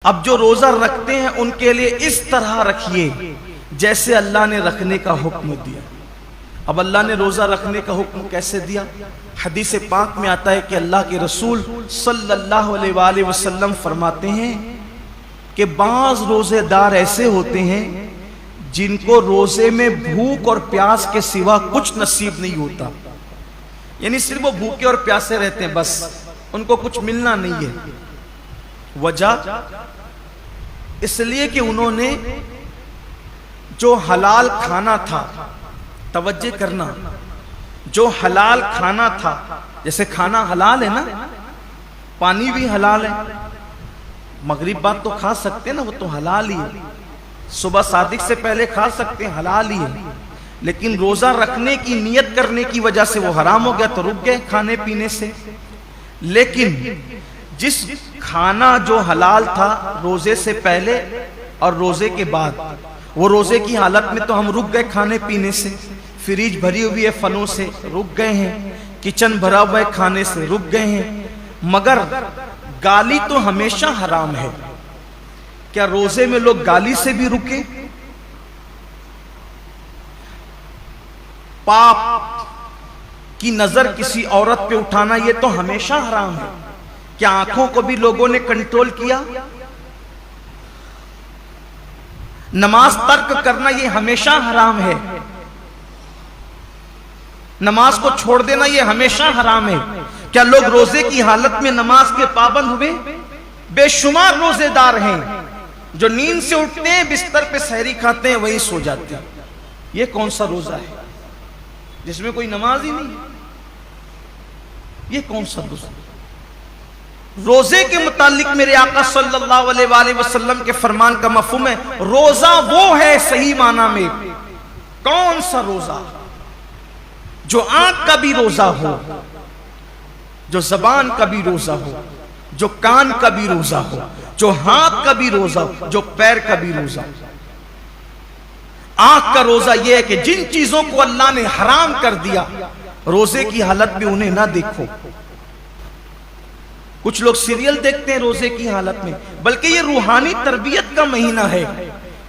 अब जो रोजा रखते हैं उनके लिए इस तरह रखिए जैसे अल्लाह ने रखने का हुक्म दिया। अब अल्लाह ने रोजा रखने का हुक्म कैसे दिया? हदीस पाक में आता है कि अल्लाह के रसूल सल्लल्लाहु अलैहि वसल्लम फरमाते हैं कि बाज रोजेदार ऐसे होते हैं जिनको रोजे में भूख और प्यास के सिवा कुछ नसीब नहीं होता, यानी सिर्फ वो भूखे और प्यासे रहते हैं, बस उनको कुछ मिलना नहीं है। वजह इसलिए कि उन्होंने जो हलाल खाना था, तवज्जो करना, जो हलाल खाना था, जैसे खाना हलाल है ना, पानी भी हलाल है, मगरिब बाद तो खा सकते हैं ना, वो तो हलाल ही है, सुबह सादिक से पहले खा सकते हैं, हलाल ही है। लेकिन रोजा रखने की नियत करने की वजह से वो हराम हो गया तो रुक गए खाने पीने से। लेकिन जिस खाना जो हलाल था रोजे से पहले और रोजे के बाद, वो रोजे की हालत में तो हम रुक गए खाने पीने से, फ्रिज भरी हुई है फलों से रुक गए हैं, किचन भरा हुआ है खाने से रुक गए हैं, मगर गाली तो हमेशा हराम है। क्या रोजे में लोग गाली से भी रुके? पाप की नजर किसी औरत पे उठाना ये तो हमेशा हराम है। क्या आंखों को भी लोगों ने कंट्रोल किया? नमाज तर्क करना ये हमेशा हराम है, नमाज को छोड़ देना ये हमेशा हराम है। क्या लोग रोजे की हालत में नमाज के पाबंद हुए? बेशुमार रोजेदार हैं जो नींद से उठते हैं, बिस्तर पे सहरी खाते हैं, वहीं सो जाते हैं। ये कौन सा रोजा है जिसमें कोई नमाज ही नहीं? ये कौन सा रोजा? रोजे के मुतालिक मेरे आका सल्लल्लाहु अलैहि वसल्लम के फरमान का मफहूम है, रोजा वो है सही माना में। कौन सा रोजा? जो आंख का भी रोजा हो, जो जबान का भी रोजा हो, जो कान का भी रोजा हो, जो हाथ का भी रोजा हो, जो पैर का भी रोजा हो। आंख का रोजा यह है कि जिन चीजों को अल्लाह ने हराम कर दिया, रोजे की हालत में उन्हें ना देखो। कुछ लोग सीरियल देखते हैं रोजे की हालत में, बल्कि ये रूहानी तरबियत का महीना है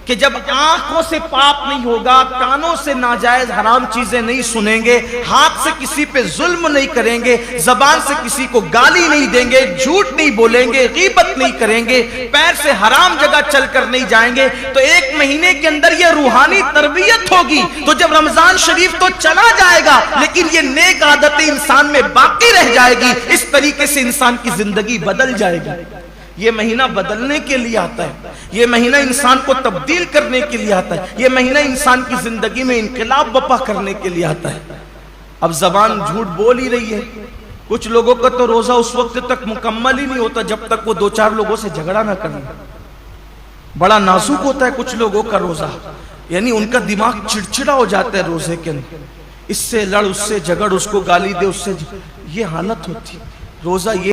कि जब आंखों से पाप नहीं होगा, कानों से नाजायज हराम चीजें नहीं सुनेंगे, हाथ से किसी पे जुल्म नहीं करेंगे, जबान से किसी को गाली नहीं देंगे, झूठ नहीं बोलेंगे, गीबत नहीं करेंगे, पैर से हराम जगह चलकर नहीं जाएंगे, तो एक महीने के अंदर ये रूहानी तरबियत होगी। तो जब रमजान शरीफ तो चला जाएगा, लेकिन ये नेक आदतें इंसान में बाकी रह जाएगी। इस तरीके से इंसान की जिंदगी बदल जाएगी। ये महीना बदलने के लिए आता है, ये महीना इंसान को तब्दील करने के लिए आता है, ये महीना इंसान की जिंदगी में इनकलाब बपा करने के लिए आता है। अब जबान झूठ बोल ही रही है। कुछ लोगों का तो रोजा उस वक्त तक मुकम्मल ही नहीं होता जब तक वो 2-4 लोगों से झगड़ा ना करें। बड़ा नाजुक होता है कुछ लोगों का रोजा, यानी उनका दिमाग चिड़चिड़ा हो जाता है रोजे के अंदर, इससे लड़, उससे झगड़, उसको गाली दे, उससे ये हालत होती है। रोजा ये